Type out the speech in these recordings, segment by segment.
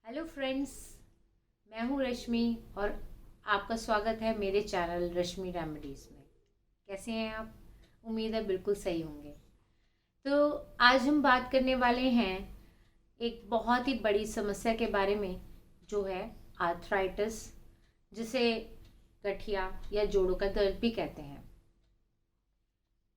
Hello friends, मैं हूँ रश्मि और आपका स्वागत है मेरे चैनल रश्मि रेमेडीज़ में। कैसे हैं आप? उम्मीद है बिल्कुल सही होंगे। तो आज हम बात करने वाले हैं एक बहुत ही बड़ी समस्या के बारे में, जो है आर्थराइटिस, जिसे गठिया या जोड़ों का दर्द भी कहते हैं।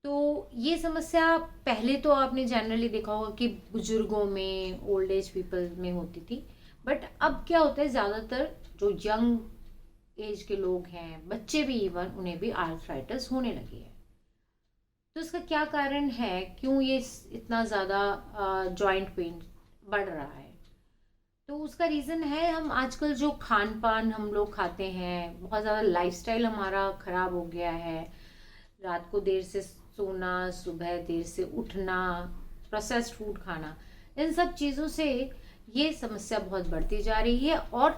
तो ये समस्या पहले तो आपने जनरली देखा होगा कि बुजुर्गों में, ओल्ड एज पीपल में होती थी। बट अब क्या होता है, ज़्यादातर जो यंग एज के लोग हैं, बच्चे भी, इवन उन्हें भी आर्थराइटिस होने लगी है। तो इसका क्या कारण है, क्यों ये इतना ज़्यादा जॉइंट पेन बढ़ रहा है? तो उसका रीज़न है, हम आजकल जो खान पान हम लोग खाते हैं, बहुत ज़्यादा लाइफस्टाइल हमारा ख़राब हो गया है। रात को देर से सोना, सुबह देर से उठना, प्रोसेस्ड फूड खाना, इन सब चीज़ों से ये समस्या बहुत बढ़ती जा रही है। और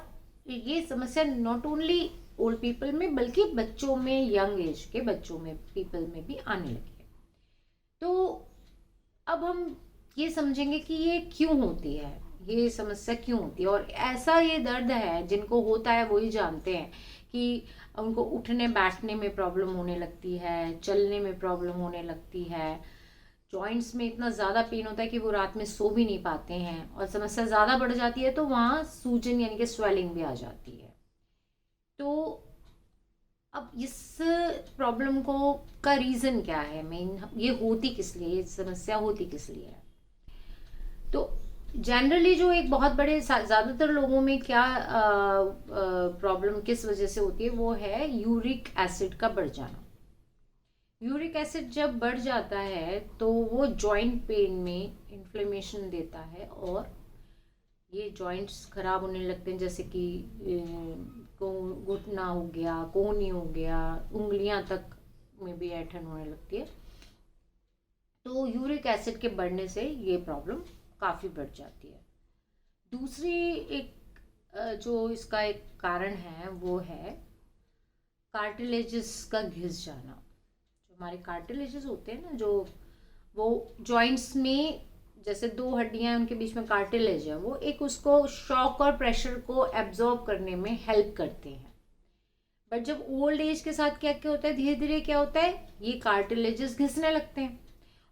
ये समस्या नॉट ओनली ओल्ड पीपल में, बल्कि बच्चों में, यंग एज के बच्चों में, पीपल में भी आने लगी है। तो अब हम ये समझेंगे कि ये क्यों होती है, ये समस्या क्यों होती है। और ऐसा ये दर्द है, जिनको होता है वही जानते हैं कि उनको उठने बैठने में प्रॉब्लम होने लगती है, चलने में प्रॉब्लम होने लगती है, जॉइंट्स में इतना ज़्यादा पेन होता है कि वो रात में सो भी नहीं पाते हैं। और समस्या ज़्यादा बढ़ जाती है तो वहाँ सूजन यानी कि स्वेलिंग भी आ जाती है। तो अब इस प्रॉब्लम को का रीज़न क्या है, मेन ये होती किस लिए, ये समस्या होती किस लिए है? तो जनरली जो एक बहुत बड़े ज़्यादातर लोगों में क्या प्रॉब्लम किस वजह से होती है, वो है यूरिक एसिड का बढ़ जाना। यूरिक एसिड जब बढ़ जाता है तो वो जॉइंट पेन में इन्फ्लेमेशन देता है, और ये जॉइंट्स खराब होने लगते हैं, जैसे कि घुटना हो गया, कोहनी हो गया, उंगलियां तक में भी ऐंठन होने लगती है। तो यूरिक एसिड के बढ़ने से ये प्रॉब्लम काफ़ी बढ़ जाती है। दूसरी एक जो इसका एक कारण है, वो है कार्टिलेजेस का घिस जाना। जो हमारे कार्टिलेजेस होते हैं ना, जो वो जॉइंट्स में, जैसे दो हड्डियां हैं, उनके बीच में कार्टिलेज है, वो एक उसको शॉक और प्रेशर को एब्जॉर्ब करने में हेल्प करते हैं। बट जब ओल्ड एज के साथ क्या क्या होता है, धीरे धीरे क्या होता है, ये कार्टिलेजेस घिसने लगते हैं।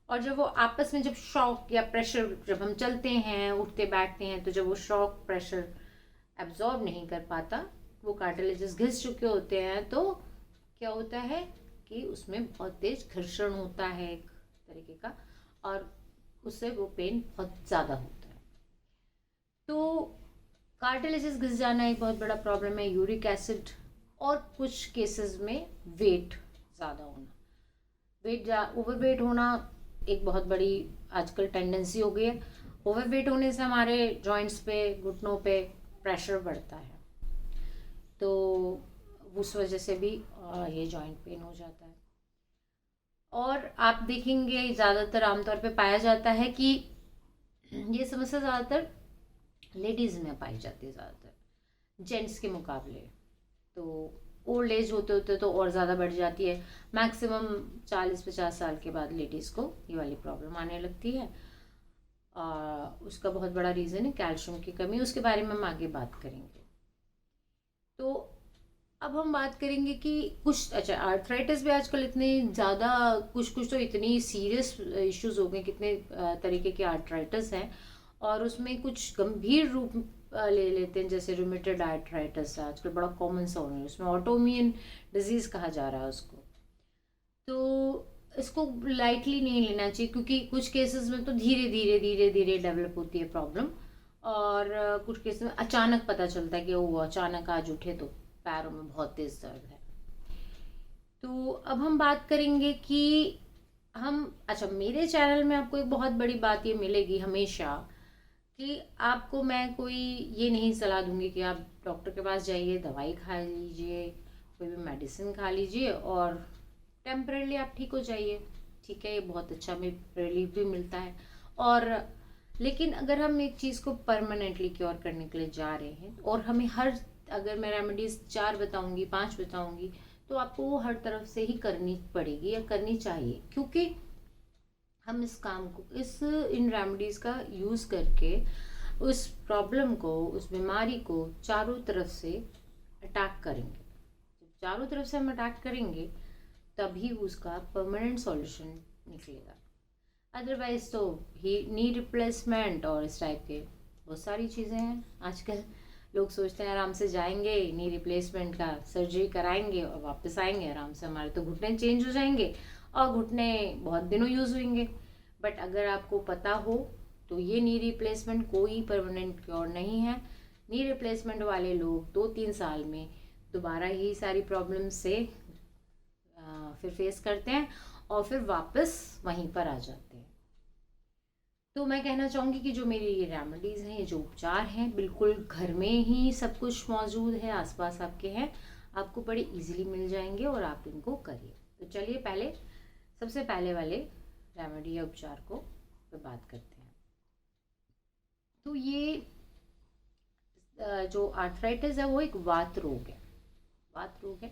और जब वो आपस में, जब शॉक या प्रेशर, जब हम चलते हैं, उठते बैठते हैं, तो जब वो शॉक प्रेशर एब्जॉर्ब नहीं कर पाता, वो कार्टिलेजेस घिस चुके होते हैं, तो क्या होता है कि उसमें बहुत तेज घर्षण होता है एक तरीके का, और उससे वो पेन बहुत ज़्यादा होता है। तो कार्टिलेजेस घिस जाना एक बहुत बड़ा प्रॉब्लम है। यूरिक एसिड, और कुछ केसेस में वेट ज़्यादा होना, ओवरवेट होना एक बहुत बड़ी आजकल टेंडेंसी हो गई है। ओवरवेट होने से हमारे जॉइंट्स पे, घुटनों पे प्रेशर बढ़ता है, तो उस वजह से भी ये जॉइंट पेन हो जाता है। और आप देखेंगे ज़्यादातर आमतौर पे पाया जाता है कि ये समस्या ज़्यादातर लेडीज़ में पाई जाती है, ज़्यादातर जेंट्स के मुकाबले। तो ओल्ड एज होते होते तो और ज़्यादा बढ़ जाती है। मैक्सिमम 40-50 साल के बाद लेडीज़ को ये वाली प्रॉब्लम आने लगती है। उसका बहुत बड़ा रीज़न है कैल्शियम की कमी, उसके बारे में हम आगे बात करेंगे। तो अब हम बात करेंगे कि कुछ, अच्छा, आर्थराइटिस भी आजकल इतने ज़्यादा, कुछ कुछ तो इतनी सीरियस इश्यूज हो गए, कितने तरीके के आर्थराइटिस हैं, और उसमें कुछ गंभीर रूप ले लेते हैं, जैसे रूमेटॉइड आर्थराइटिस आजकल बड़ा कॉमन सा हो रहा है, उसमें ऑटोइम्यून डिजीज़ कहा जा रहा है उसको। तो इसको लाइटली नहीं लेना चाहिए, क्योंकि कुछ केसेस में तो धीरे धीरे धीरे धीरे डेवलप होती है प्रॉब्लम, और कुछ केसेस में अचानक पता चलता है कि वो अचानक आज उठे तो पैरों में बहुत तेज दर्द है। तो अब हम बात करेंगे कि हम, अच्छा, मेरे चैनल में आपको एक बहुत बड़ी बात ये मिलेगी हमेशा, कि आपको मैं कोई ये नहीं सलाह दूंगी कि आप डॉक्टर के पास जाइए, दवाई खा लीजिए, कोई भी मेडिसिन खा लीजिए और टेम्परेली आप ठीक हो जाइए। ठीक है, ये बहुत अच्छा में रिलीफ भी मिलता है। और लेकिन अगर हम एक चीज़ को परमानेंटली क्योर करने के लिए जा रहे हैं, और हमें हर, अगर मैं रेमेडीज 4 बताऊंगी, 5 बताऊंगी, तो आपको वो हर तरफ से ही करनी पड़ेगी या करनी चाहिए, क्योंकि हम इस काम को, इन रेमेडीज का यूज़ करके उस प्रॉब्लम को, उस बीमारी को चारों तरफ से अटैक करेंगे। जब चारों तरफ से हम अटैक करेंगे तभी उसका परमानेंट सॉल्यूशन निकलेगा। अदरवाइज तो ही नी रिप्लेसमेंट और इस टाइप के बहुत सारी चीज़ें हैं। आजकल लोग सोचते हैं आराम से जाएंगे, नी रिप्लेसमेंट का सर्जरी कराएंगे और वापस आएंगे आराम से, हमारे तो घुटने चेंज हो जाएंगे और घुटने बहुत दिनों यूज़ होंगे। बट अगर आपको पता हो तो ये नी रिप्लेसमेंट कोई परमानेंट क्योर नहीं है। नी रिप्लेसमेंट वाले लोग 2-3 साल में दोबारा ही सारी प्रॉब्लम से फिर फेस करते हैं और फिर वापस वहीं पर आ जाते हैं। तो मैं कहना चाहूँगी कि जो मेरी ये रेमेडीज़ हैं, ये जो उपचार हैं, बिल्कुल घर में ही सब कुछ मौजूद है, आसपास आपके हैं, आपको बड़े इजीली मिल जाएंगे और आप इनको करिए। तो चलिए सबसे पहले वाले रेमेडी या उपचार को पे बात करते हैं। तो ये जो आर्थराइटिस है वो एक वात रोग है। वात रोग है,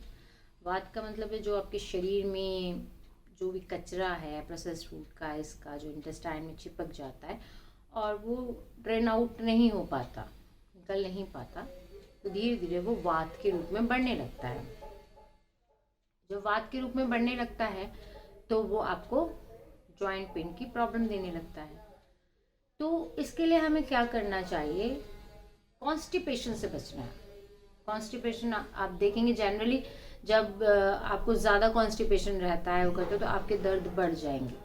वात का मतलब है जो आपके शरीर में जो भी कचरा है प्रोसेस्ड फूड का, इसका जो इंटेस्टाइन में चिपक जाता है और वो ड्रेन आउट नहीं हो पाता, निकल नहीं पाता, तो धीरे धीरे वो वात के रूप में बढ़ने लगता है। जब वात के रूप में बढ़ने लगता है तो वो आपको जॉइंट पेन की प्रॉब्लम देने लगता है। तो इसके लिए हमें क्या करना चाहिए? कॉन्स्टिपेशन से बचना है। कॉन्स्टिपेशन आप देखेंगे जनरली जब आपको ज़्यादा कॉन्स्टिपेशन रहता है वो करते हो तो आपके दर्द बढ़ जाएंगे।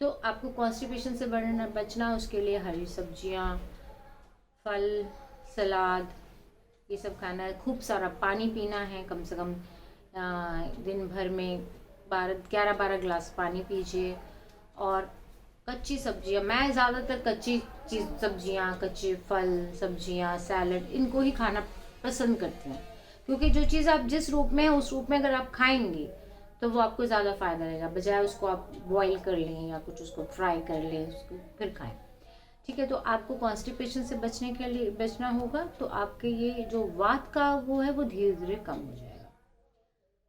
तो आपको कॉन्स्टिपेशन से बचना, उसके लिए हरी सब्जियां, फल, सलाद, ये सब खाना है। खूब सारा पानी पीना है, कम से कम दिन भर में 11-12 गिलास पानी पीजिए। और कच्ची सब्जियां, मैं ज़्यादातर कच्ची सब्जियां, कच्चे फल, सब्जियां, सैलड, इनको ही खाना पसंद करती हूँ, क्योंकि जो चीज़ आप जिस रूप में है उस रूप में अगर आप खाएंगे तो वो आपको ज़्यादा फ़ायदा रहेगा, बजाय उसको आप बॉईल कर लें या कुछ उसको फ्राई कर लें उसको फिर खाएं। ठीक है, तो आपको कॉन्स्टिपेशन से बचने के लिए बचना होगा। तो आपके ये जो वात का वो है वो धीरे धीरे कम हो जाएगा।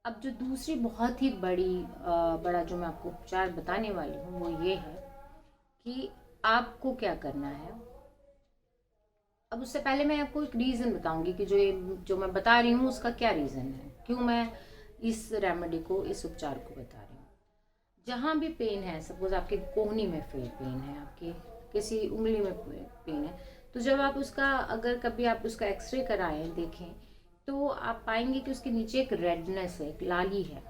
अब जो दूसरी बहुत ही बड़ा जो मैं आपको उपचार बताने वाली हूँ वो ये है कि आपको क्या करना है। अब उससे पहले मैं आपको एक रीज़न बताऊंगी कि जो मैं बता रही हूँ उसका क्या रीज़न है, क्यों मैं इस रेमेडी को, इस उपचार को बता रही हूँ। जहाँ भी पेन है, सपोज आपके कोहनी में पेन है, आपके किसी उंगली में पेन है, तो जब आप उसका, अगर कभी आप उसका एक्सरे कराएं, देखें, तो आप पाएंगे कि उसके नीचे एक रेडनेस है, एक लाली है।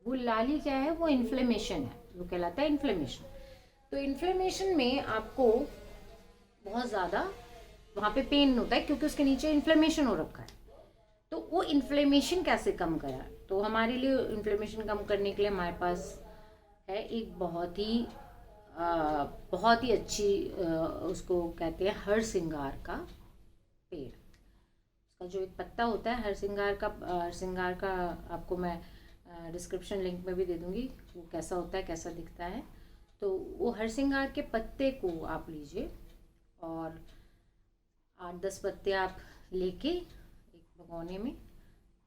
वो लाली क्या है? वो इन्फ्लेमेशन है, वो कहलाता है इन्फ्लेमेशन। तो इन्फ्लेमेशन में आपको बहुत ज़्यादा वहाँ पे पेन होता है क्योंकि उसके नीचे इन्फ्लेमेशन हो रखा है। तो वो इन्फ्लेमेशन कैसे कम करा? तो हमारे लिए इन्फ्लेमेशन कम करने के लिए हमारे पास है एक बहुत ही अच्छी, उसको कहते हैं हरसिंगार का पेड़। उसका जो एक पत्ता होता है हरसिंगार का आपको मैं डिस्क्रिप्शन लिंक में भी दे दूँगी, वो कैसा होता है, कैसा दिखता है। तो वो हरसिंगार के पत्ते को आप लीजिए और 8-10 पत्ते आप लेके एक भगोने में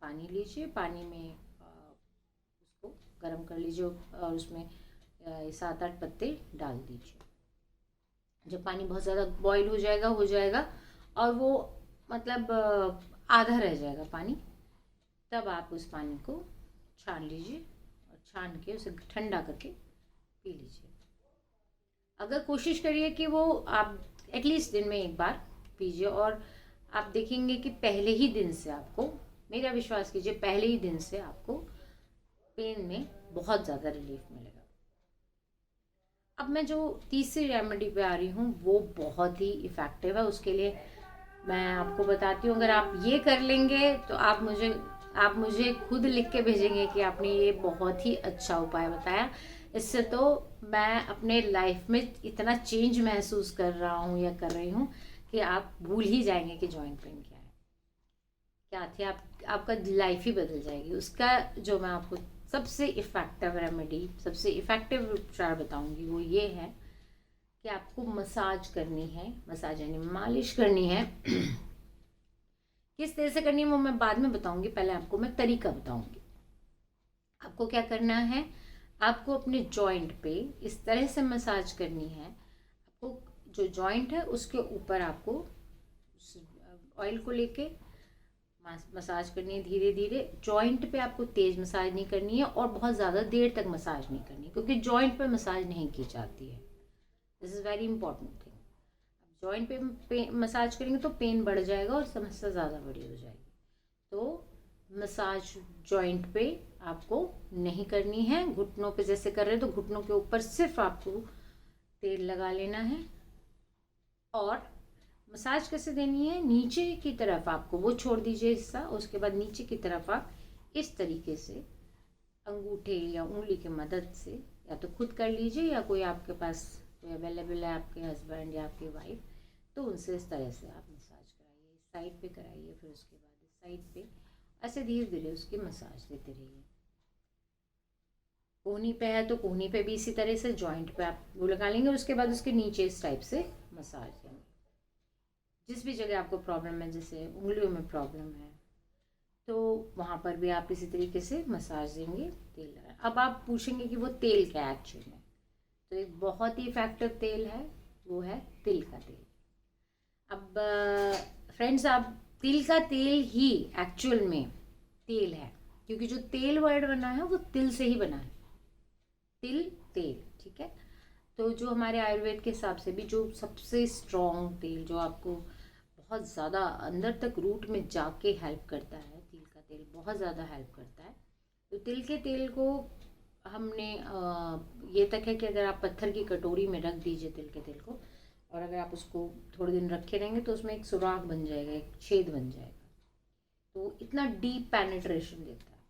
पानी लीजिए, पानी में उसको गर्म कर लीजिए और उसमें 7-8 पत्ते डाल दीजिए। जब पानी बहुत ज़्यादा बॉईल हो जाएगा और वो मतलब आधा रह जाएगा पानी, तब आप उस पानी को छान लीजिए और छान के उसे ठंडा करके पी लीजिए। अगर कोशिश करिए कि वो आप एटलीस्ट दिन में एक बार पीजिए और आप देखेंगे कि पहले ही दिन से आपको, मेरा विश्वास कीजिए, पहले ही दिन से आपको पेन में बहुत ज़्यादा रिलीफ मिलेगा। अब मैं जो तीसरी रेमेडी पे आ रही हूँ वो बहुत ही इफ़ेक्टिव है। उसके लिए मैं आपको बताती हूँ, अगर आप ये कर लेंगे तो आप मुझे खुद लिख के भेजेंगे कि आपने ये बहुत ही अच्छा उपाय बताया। इससे तो मैं अपने लाइफ में इतना चेंज महसूस कर रहा हूँ या कर रही हूँ कि आप भूल ही जाएंगे कि जॉइंट पेन क्या थी। आपका लाइफ ही बदल जाएगी। उसका जो मैं आपको सबसे इफ़ेक्टिव रेमेडी, सबसे इफ़ेक्टिव उपचार बताऊंगी वो ये है कि आपको मसाज करनी है, मसाज यानी मालिश करनी है। किस तरह से करनी है वो मैं बाद में बताऊंगी, पहले आपको मैं तरीका बताऊंगी। आपको क्या करना है, आपको अपने जॉइंट पे इस तरह से मसाज करनी है, आपको जो जॉइंट है उसके ऊपर आपको ऑयल को लेके मसाज करनी है धीरे धीरे। जॉइंट पे आपको तेज मसाज नहीं करनी है और बहुत ज़्यादा देर तक मसाज नहीं करनी, क्योंकि जॉइंट पे मसाज नहीं की जाती है। This is very important thing. Joint पे मसाज करेंगे तो पेन बढ़ जाएगा और समस्या ज़्यादा बड़ी हो जाएगी। तो मसाज जॉइंट पे आपको नहीं करनी है। घुटनों पे जैसे कर रहे हैं तो घुटनों के ऊपर सिर्फ आपको तेल लगा लेना है। और मसाज कैसे देनी है, नीचे की तरफ आपको वो छोड़ दीजिए हिस्सा, उसके बाद नीचे की तरफ आप इस तरीके से अंगूठे या उंगली की मदद से या तो खुद कर लीजिए या कोई आपके पास कोई अवेलेबल है, आपके हस्बैंड या आपकी वाइफ, तो उनसे इस तरह से आप मसाज कराइए। इस साइड पे कराइए, फिर उसके बाद इस साइड पे, ऐसे धीरे धीरे उसकी मसाज देते रहिए। कोहनी पे है तो कोहनी पे भी इसी तरह से जॉइंट पे आप वो लगा लेंगे, उसके बाद उसके नीचे इस टाइप से मसाज देंगे। जिस भी जगह आपको प्रॉब्लम है, जैसे उंगलियों में प्रॉब्लम है तो वहाँ पर भी आप इसी तरीके से मसाज देंगे, तेल लगा। अब आप पूछेंगे कि वो तेल क्या है एक्चुअल में, तो एक बहुत ही इफेक्टिव तेल है, वो है तिल का तेल। अब फ्रेंड्स, आप तिल का तेल ही एक्चुअल में तेल है, क्योंकि जो तेल वर्ड बना है वो तिल से ही बना है, तिल तेल, ठीक है। तो जो हमारे आयुर्वेद के हिसाब से भी जो सबसे स्ट्रॉन्ग तेल, जो आपको बहुत ज़्यादा अंदर तक रूट में जाके हेल्प करता है, तिल का तेल बहुत ज़्यादा हेल्प करता है। तो तिल के तेल को हमने ये तक है कि अगर आप पत्थर की कटोरी में रख दीजिए तिल के तेल को, और अगर आप उसको थोड़े दिन रखे रहेंगे तो उसमें एक सुराख बन जाएगा, एक छेद बन जाएगा। तो इतना डीप पेनिट्रेशन देता है।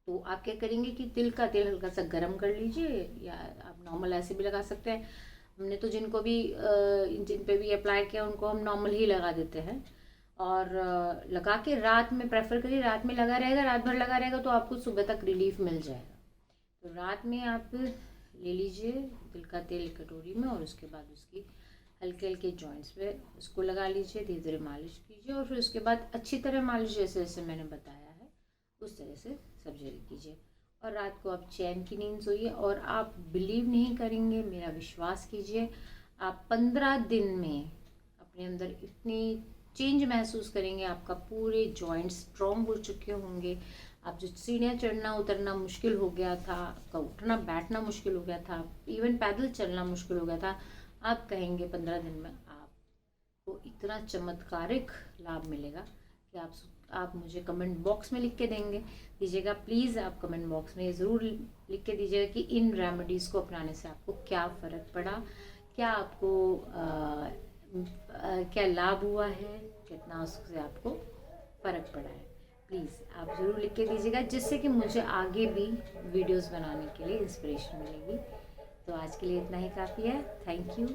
तो आप क्या करेंगे कि तिल का तेल हल्का सा गर्म कर लीजिए, या आप नॉर्मल ऐसे भी लगा सकते हैं। हमने तो जिनको भी जिन पे भी अप्लाई किया उनको हम नॉर्मल ही लगा देते हैं। और लगा के रात में प्रेफर करिए, रात में लगा रहेगा, रात भर लगा रहेगा तो आपको सुबह तक रिलीफ मिल जाएगा। तो रात में आप ले लीजिए तिल का तेल कटोरी में, और उसके बाद उसकी हल्के हल्के जॉइंट्स पे उसको लगा लीजिए, धीरे धीरे मालिश कीजिए, और फिर उसके बाद अच्छी तरह मालिश जैसे जैसे मैंने बताया है उस तरह से सब जगह कीजिए। और रात को आप चैन की नींद सोइए। और आप बिलीव नहीं करेंगे, मेरा विश्वास कीजिए, आप 15 दिन में अपने अंदर इतनी चेंज महसूस करेंगे। आपका पूरे जॉइंट स्ट्रॉन्ग हो चुके होंगे। आप जो सीढ़ियाँ चढ़ना उतरना मुश्किल हो गया था, आपका उठना बैठना मुश्किल हो गया था, इवन पैदल चलना मुश्किल हो गया था, आप कहेंगे 15 दिन में आपको इतना चमत्कारिक लाभ मिलेगा कि आप मुझे कमेंट बॉक्स में लिख के दीजिएगा। प्लीज़ आप कमेंट बॉक्स में ज़रूर लिख के दीजिएगा कि इन रेमेडीज़ को अपनाने से आपको क्या फ़र्क पड़ा, क्या आपको क्या लाभ हुआ है, कितना उससे आपको फ़र्क पड़ा है। प्लीज़ आप ज़रूर लिख के दीजिएगा, जिससे कि मुझे आगे भी वीडियोस बनाने के लिए इंस्पिरेशन मिलेगी। तो आज के लिए इतना ही काफ़ी है। Thank you.